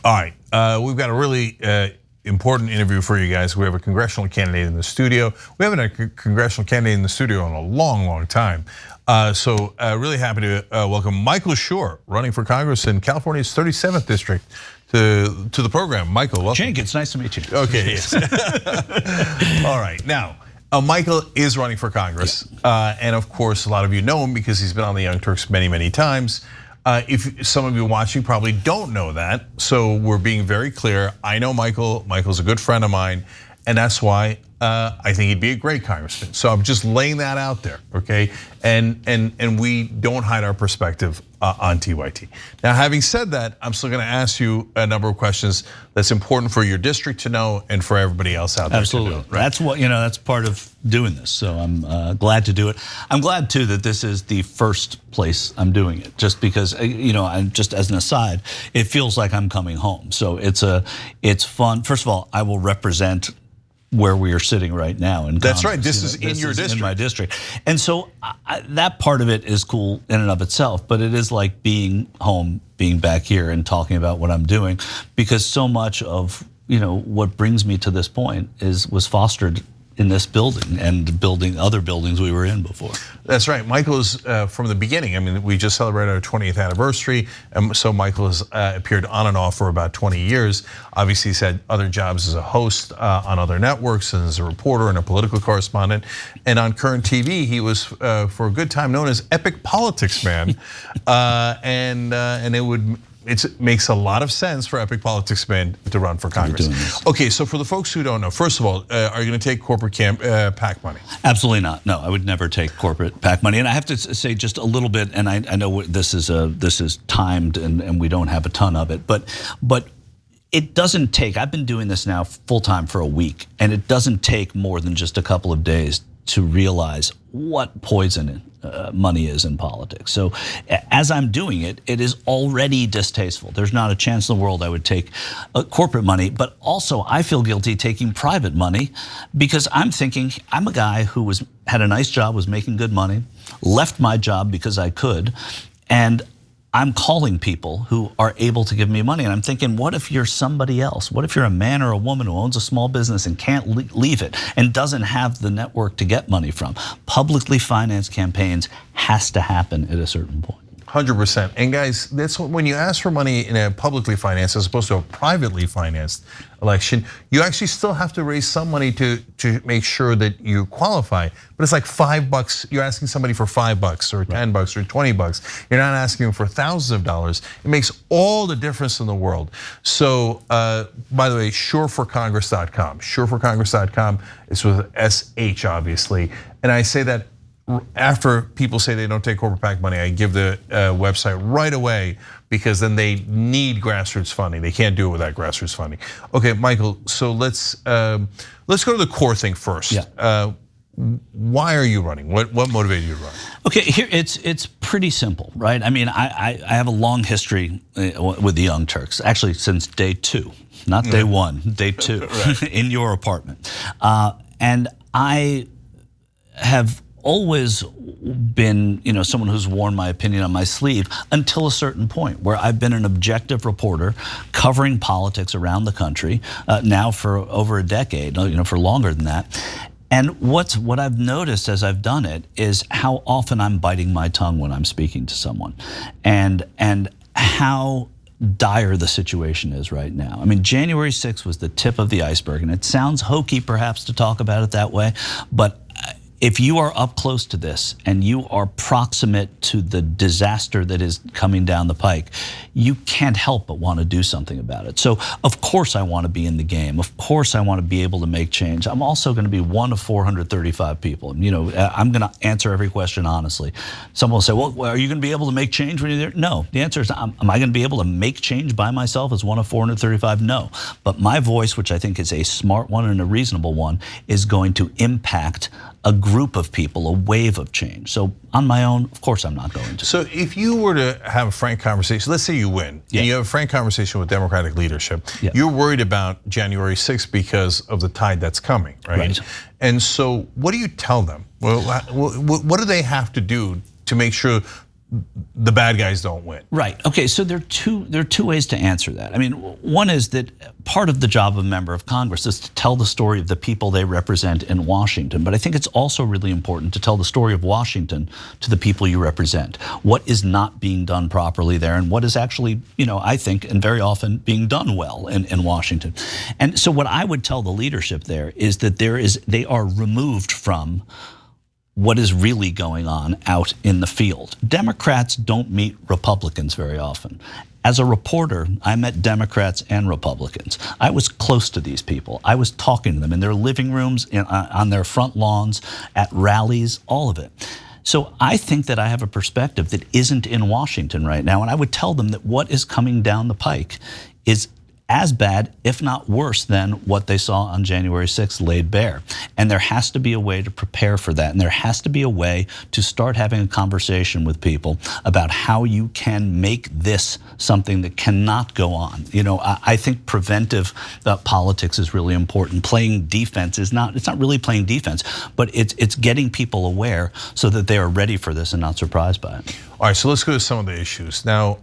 All right, we've got a really important interview for you guys. We have a congressional candidate in the studio. We haven't had a congressional candidate in the studio in a long, long time. So really happy to welcome Michael Shure, running for Congress in California's 37th district, to the program. Michael, welcome. Cenk, it's nice to meet you. Okay, yes. All right, now. Michael is running for Congress, and of course, a lot of you know him because he's been on the Young Turks many, many times. If some of you watching probably don't know that, so we're being very clear. I know Michael. Michael's a good friend of mine, and that's why I think he'd be a great congressman. So I'm just laying that out there, okay? And we don't hide our perspective on TYT. Now, having said that, I'm still going to ask you a number of questions that's important for your district to know and for everybody else out there. Absolutely, to know, right? That's what that's part of doing this. So I'm glad to do it. I'm glad too that this is the first place I'm doing it, just because I'm just as an aside, it feels like I'm coming home. So it's fun. First of all, I will represent where we are sitting right now in Congress. That's right. This is in your district. In my district. And so that part of it is cool in and of itself, but it is like being home, being back here and talking about what I'm doing, because so much of what brings me to this point was fostered in this building and building other buildings we were in before. That's right. Michael is from the beginning. I mean, we just celebrated our 20th anniversary, and so Michael has appeared on and off for about 20 years. Obviously, he's had other jobs as a host on other networks and as a reporter and a political correspondent. And on Current TV, he was for a good time known as Epic Politics Man, and it makes a lot of sense for Epic Politics Man to run for Congress. Okay, so for the folks who don't know, first of all, are you going to take corporate PAC money? Absolutely not. No, I would never take corporate PAC money. And I have to say just a little bit, and I know this is timed and we don't have a ton of it, but it doesn't take. I've been doing this now full time for a week, and it doesn't take more than just a couple of days to realize what poison money is in politics. So as I'm doing it, it is already distasteful. There's not a chance in the world I would take corporate money, but also I feel guilty taking private money because I'm thinking I'm a guy who had a nice job, was making good money, left my job because I could, and I'm calling people who are able to give me money, and I'm thinking, what if you're somebody else? What if you're a man or a woman who owns a small business and can't leave it and doesn't have the network to get money from? Publicly financed campaigns has to happen at a certain point. 100%. And guys, that's when you ask for money in a publicly financed as opposed to a privately financed election, you actually still have to raise some money to make sure that you qualify. But it's like $5. You're asking somebody for $5 or $10 or $20. You're not asking them for thousands of dollars. It makes all the difference in the world. So, by the way, ShureForCongress.com. ShureForCongress.com is with SH, obviously. And I say that after people say they don't take corporate PAC money, I give the website right away because then they need grassroots funding. They can't do it without grassroots funding. Okay, Michael. So let's go to the core thing first. Yeah. Why are you running? What motivated you to run? Okay, here it's pretty simple, right? I mean, I have a long history with the Young Turks, actually since day 2, not day 1, day 2, in your apartment, and I have always been, someone who's worn my opinion on my sleeve until a certain point where I've been an objective reporter covering politics around the country now for over a decade, for longer than that. And what I've noticed as I've done it is how often I'm biting my tongue when I'm speaking to someone, and how dire the situation is right now. I mean, January 6th was the tip of the iceberg, and it sounds hokey perhaps to talk about it that way, but if you are up close to this and you are proximate to the disaster that is coming down the pike, you can't help but want to do something about it. So of course I want to be in the game. Of course I want to be able to make change. I'm also going to be one of 435 people. I'm going to answer every question honestly. Someone will say, well, are you going to be able to make change when you're there? No. The answer is, am I going to be able to make change by myself as one of 435? No. But my voice, which I think is a smart one and a reasonable one, is going to impact a group of people, a wave of change. So on my own, of course I'm not going to. So if you were to have a frank conversation, let's say you win, and you have a frank conversation with Democratic leadership, you're worried about January 6th because of the tide that's coming, right? And so what do you tell them? Well, what do they have to do to make sure the bad guys don't win. Right. Okay. So there are two ways to answer that. I mean, one is that part of the job of a member of Congress is to tell the story of the people they represent in Washington. But I think it's also really important to tell the story of Washington to the people you represent. What is not being done properly there, and what is actually, I think, and very often being done well in Washington. And so what I would tell the leadership there is that they are removed from what is really going on out in the field. Democrats don't meet Republicans very often. As a reporter, I met Democrats and Republicans. I was close to these people. I was talking to them in their living rooms, on their front lawns, at rallies, all of it. So I think that I have a perspective that isn't in Washington right now, and I would tell them that what is coming down the pike is as bad, if not worse, than what they saw on January 6th laid bare. And there has to be a way to prepare for that. And there has to be a way to start having a conversation with people about how you can make this something that cannot go on. I think preventive politics is really important. Playing defense it's not really playing defense, but it's getting people aware so that they are ready for this and not surprised by it. All right, so let's go to some of the issues. Now,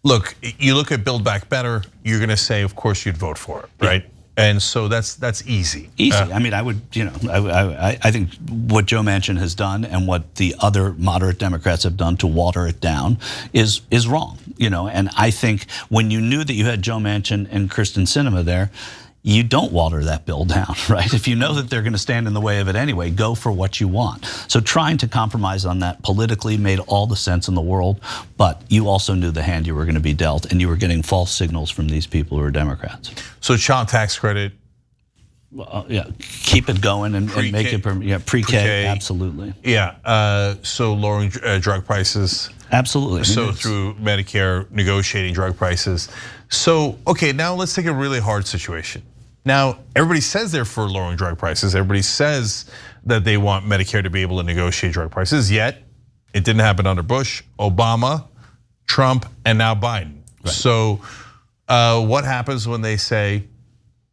look, you look at Build Back Better, you're going to say, of course, you'd vote for it, right? Yeah. And so that's easy. Easy. I mean, I would, I think what Joe Manchin has done and what the other moderate Democrats have done to water it down is wrong. And I think when you knew that you had Joe Manchin and Kristen Sinema there, you don't water that bill down, right? If you know that they're going to stand in the way of it anyway, go for what you want. So trying to compromise on that politically made all the sense in the world, but you also knew the hand you were going to be dealt, and you were getting false signals from these people who are Democrats. So child tax credit. Yeah, keep it going and make it pre-K, absolutely. Yeah, so lowering drug prices. Absolutely. So through Medicare, negotiating drug prices. So, okay, now let's take a really hard situation. Now, everybody says they're for lowering drug prices. Everybody says that they want Medicare to be able to negotiate drug prices, yet it didn't happen under Bush, Obama, Trump, and now Biden. Right. So what happens when they say,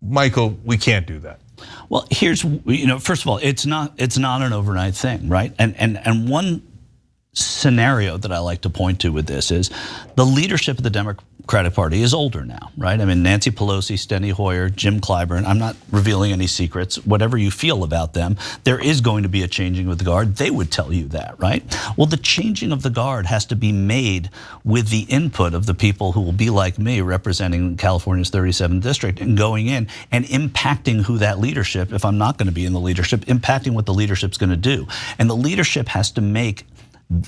Michael, we can't do that? Well, here's, first of all, it's not an overnight thing, right? And one scenario that I like to point to with this is the leadership of the Democratic Party is older now, right? I mean, Nancy Pelosi, Steny Hoyer, Jim Clyburn, I'm not revealing any secrets. Whatever you feel about them, there is going to be a changing of the guard. They would tell you that, right? Well, the changing of the guard has to be made with the input of the people who will be like me, representing California's 37th district and going in and impacting who that leadership, if I'm not going to be in the leadership, impacting what the leadership's going to do. And the leadership has to make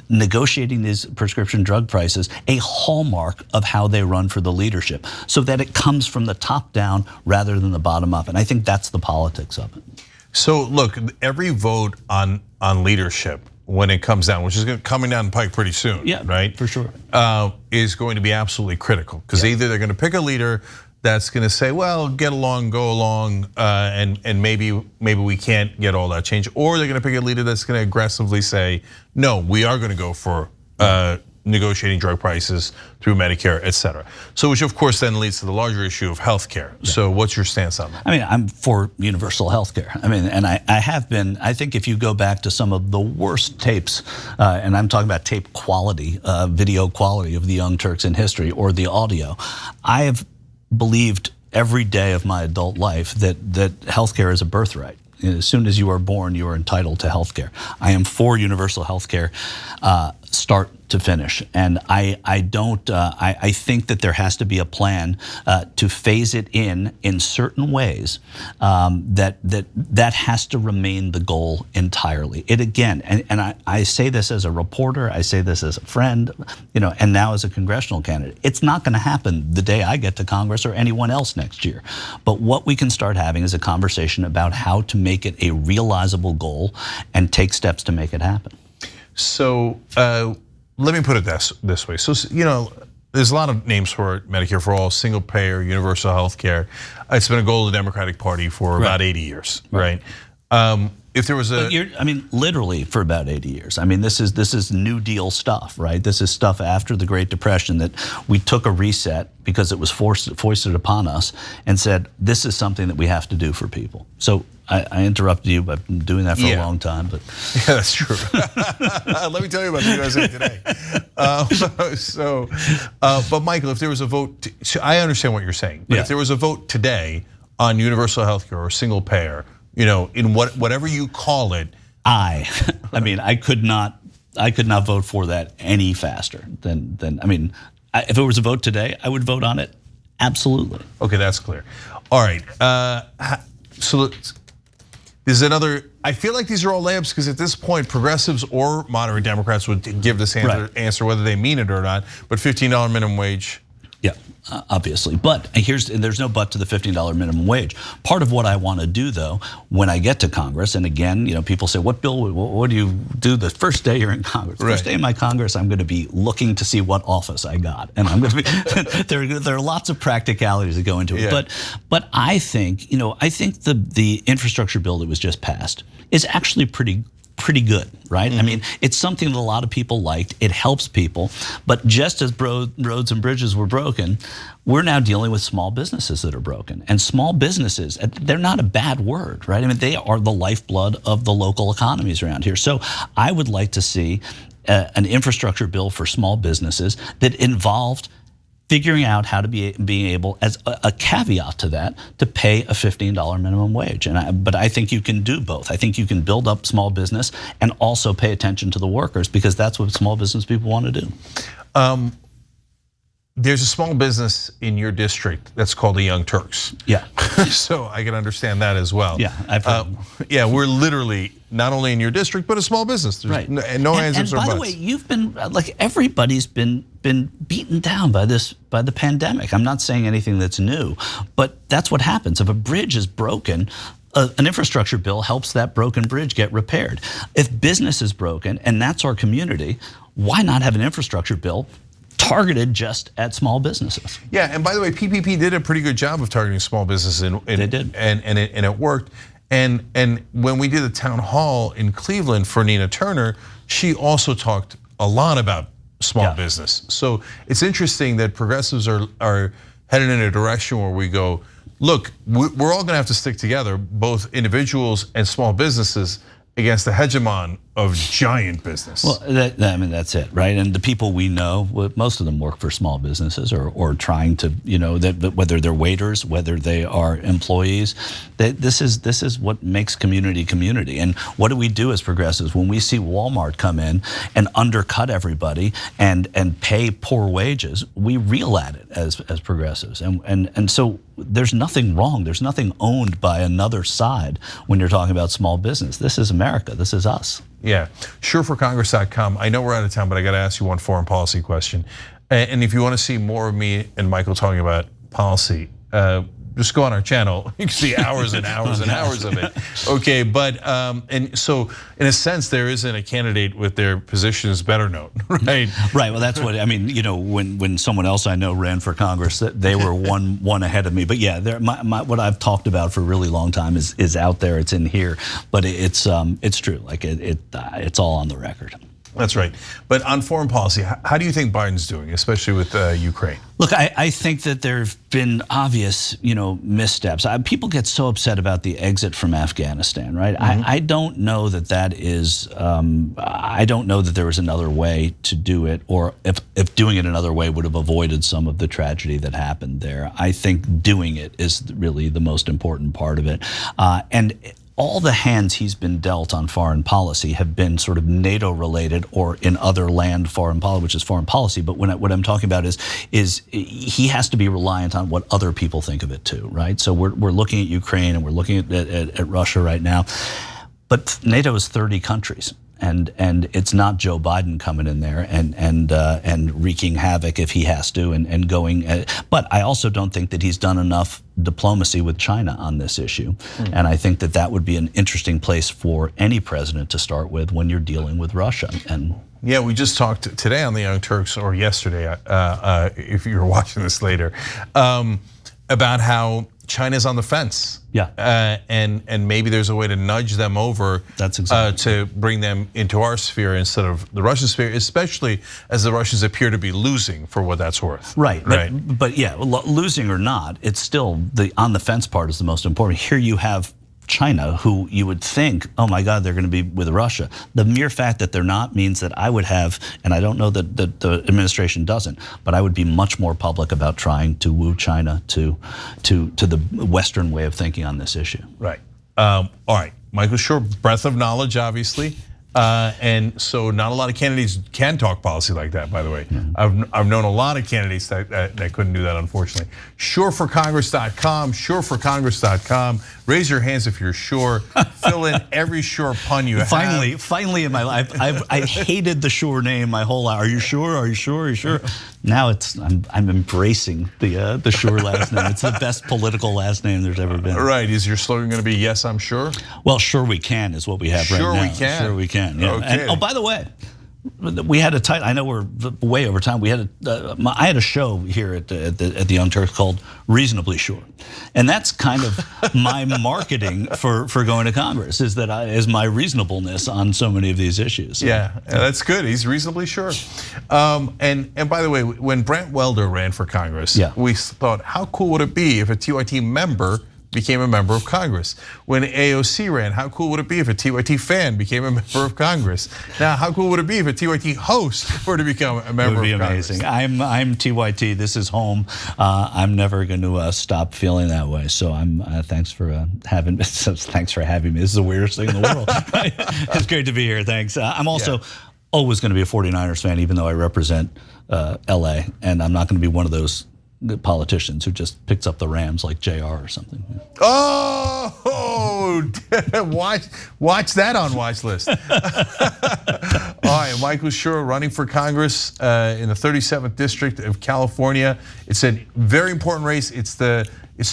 negotiating these prescription drug prices a hallmark of how they run for the leadership, so that it comes from the top down rather than the bottom up. And I think that's the politics of it. So look, every vote on leadership, when it comes down, which is coming down the pike pretty soon, yeah, right? For sure, is going to be absolutely critical, because either they're going to pick a leader that's going to say, well, get along, go along, and maybe we can't get all that change, or they're going to pick a leader that's going to aggressively say, no, we are going to go for negotiating drug prices through Medicare, et cetera. So which of course then leads to the larger issue of healthcare. Yeah. So what's your stance on that? I mean, I'm for universal healthcare. I mean, and I have been. I think if you go back to some of the worst tapes, and I'm talking about tape quality, video quality of the Young Turks in history, or the audio, I have believed every day of my adult life that healthcare is a birthright. As soon as you are born, you are entitled to healthcare. I am for universal healthcare, start to finish, and I don't. I think that there has to be a plan to phase it in certain ways. That has to remain the goal entirely. It again, and I say this as a reporter, I say this as a friend, and now as a congressional candidate. It's not going to happen the day I get to Congress or anyone else next year. But what we can start having is a conversation about how to make it a realizable goal and take steps to make it happen. So let me put it this way. So, there's a lot of names for it: Medicare for all, single payer, universal health care. It's been a goal of the Democratic Party for about 80 years, right? if there was a, I mean, literally for about 80 years. I mean, this is New Deal stuff, right? This is stuff after the Great Depression that we took a reset because it was foisted upon us and said, this is something that we have to do for people. So I interrupted you. I've been doing that for a long time, but yeah, that's true. Let me tell you about the USA Today. But Michael, if there was a vote, I understand what you're saying. But if there was a vote today on universal health care or single payer, in whatever you call it, I mean, I could not vote for that any faster than. I mean, if it was a vote today, I would vote on it. Absolutely. Okay, that's clear. All right. So there's another. I feel like these are all layups because at this point, progressives or moderate Democrats would give this answer whether they mean it or not. But $15 minimum wage. Yeah, obviously. But there's no but to the $15 minimum wage. Part of what I want to do, though, when I get to Congress, and again, people say, what do you do the first day you're in Congress? The first day in my Congress, I'm going to be looking to see what office I got. And I'm going to be, there are lots of practicalities that go into it. Yeah. But I think, I think the infrastructure bill that was just passed is actually pretty good, right? I mean, it's something that a lot of people liked. It helps people. But just as roads and bridges were broken, we're now dealing with small businesses that are broken. And small businesses, they're not a bad word, right? I mean, they are the lifeblood of the local economies around here. So I would like to see an infrastructure bill for small businesses that involved figuring out how to being able, as a caveat to that, to pay a $15 minimum wage. But I think you can do both. I think you can build up small business and also pay attention to the workers because that's what small business people want to do. There's a small business in your district that's called the Young Turks. Yeah. So I can understand that as well. Yeah, I've heard. Yeah, we're literally not only in your district, but a small business. There's no ands, ifs, or buts. And by the way, you've been, like everybody's been beaten down by the pandemic. I'm not saying anything that's new, but that's what happens. If a bridge is broken, an infrastructure bill helps that broken bridge get repaired. If business is broken, and that's our community, why not have an infrastructure bill targeted just at small businesses? Yeah, and by the way, PPP did a pretty good job of targeting small businesses, they did, and it worked. And when we did a town hall in Cleveland for Nina Turner, she also talked a lot about small business. So it's interesting that progressives are headed in a direction where we go, look, we're all going to have to stick together, both individuals and small businesses, against the hegemon of giant business. Well, I mean, that's it, right? And the people we know, most of them work for small businesses or trying to, whether they're waiters, whether they are employees, this is what makes community. And what do we do as progressives when we see Walmart come in and undercut everybody and pay poor wages? We reel at it as progressives, and so there's nothing wrong. There's nothing owned by another side when you're talking about small business. This is America. This is us. Yeah, ShureForCongress.com. I know we're out of time, but I got to ask you one foreign policy question. And if you want to see more of me and Michael talking about policy, just go on our channel. You can see hours and hours and hours of it. Okay, but and so in a sense, there isn't a candidate with their positions better known, right? Right. Well, that's what I mean. When someone else I know ran for Congress, they were one ahead of me. But yeah, what I've talked about for a really long time is out there. It's in here, but it's true. Like it's all on the record. That's right. But on foreign policy, how do you think Biden's doing, especially with Ukraine? Look, I think that there have been obvious, missteps. People get so upset about the exit from Afghanistan, right? Mm-hmm. I don't know that is. I don't know that there was another way to do it, or if doing it another way would have avoided some of the tragedy that happened there. I think doing it is really the most important part of it, and all the hands he's been dealt on foreign policy have been sort of NATO related or in other land foreign policy, which is foreign policy. But what I'm talking about is he has to be reliant on what other people think of it too, right? So we're looking at Ukraine and we're looking at Russia right now, but NATO is 30 countries. And it's not Joe Biden coming in there and wreaking havoc if he has to and going. But I also don't think that he's done enough diplomacy with China on this issue. Mm. And I think that would be an interesting place for any president to start with when you're dealing with Russia. And yeah, we just talked today on the Young Turks, or yesterday, if you're watching this later, about how China's on the fence. Yeah. And maybe there's a way to nudge them over. That's exactly to bring them into our sphere instead of the Russian sphere, especially as the Russians appear to be losing for what that's worth. Right. Right. But yeah, losing or not, it's still the on the fence part is the most important. Here you have China, who you would think, oh my God, they're going to be with Russia. The mere fact that they're not means that I would have, and I don't know that the administration doesn't, but I would be much more public about trying to woo China to the Western way of thinking on this issue. Right. All right, Michael Shure, breadth of knowledge, obviously. And so not a lot of candidates can talk policy like that, by the way. I've known a lot of candidates that couldn't do that, unfortunately. ShureForCongress.com, ShureForCongress.com. Raise your hands if you're sure. Fill in every Shure pun you have. Finally in my life, I hated the Shure name my whole life. Are you sure? Are you sure? Are you sure? Now I'm embracing the Shure last name. It's the best political last name there's ever been. Right, is your slogan gonna be, yes, I'm sure? Well, sure we can is what we have right now. Sure we can. Sure we can, yeah. Okay. And, oh, by the way, we had a tight. I know we're way over time. We had I had a show here at the Young Turks called Reasonably Sure, and that's kind of my marketing for going to Congress is that is my reasonableness on so many of these issues. Yeah, that's good. He's reasonably sure. And by the way, when Brent Welder ran for Congress, we thought, how cool would it be if a TYT member became a member of Congress? When AOC ran, how cool would it be if a TYT fan became a member of Congress? Now, how cool would it be if a TYT host were to become a member of Congress? It would be amazing. I'm TYT. This is home. I'm never going to stop feeling that way. So thanks for having me. Thanks for having me. This is the weirdest thing in the world. It's great to be here. Thanks. I'm also always going to be a 49ers fan, even though I represent LA, and I'm not going to be one of those politicians who just picks up the Rams like JR or something. Oh, watch that on watch list. All right, Michael Shure running for Congress in the 37th District of California. It's a very important race. It's to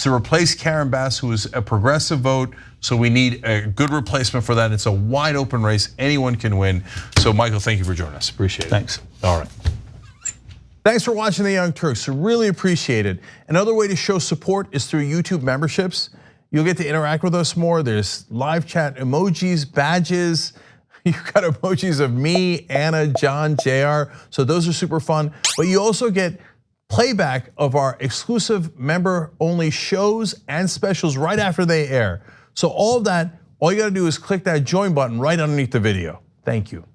replace Karen Bass, who is a progressive vote. So we need a good replacement for that. It's a wide open race. Anyone can win. So Michael, thank you for joining us. Appreciate it. Thanks. All right. Thanks for watching The Young Turks, really appreciate it. Another way to show support is through YouTube memberships. You'll get to interact with us more. There's live chat emojis, badges. You've got emojis of me, Anna, John, JR, so those are super fun. But you also get playback of our exclusive member-only shows and specials right after they air. So all of that, all you gotta do is click that join button right underneath the video. Thank you.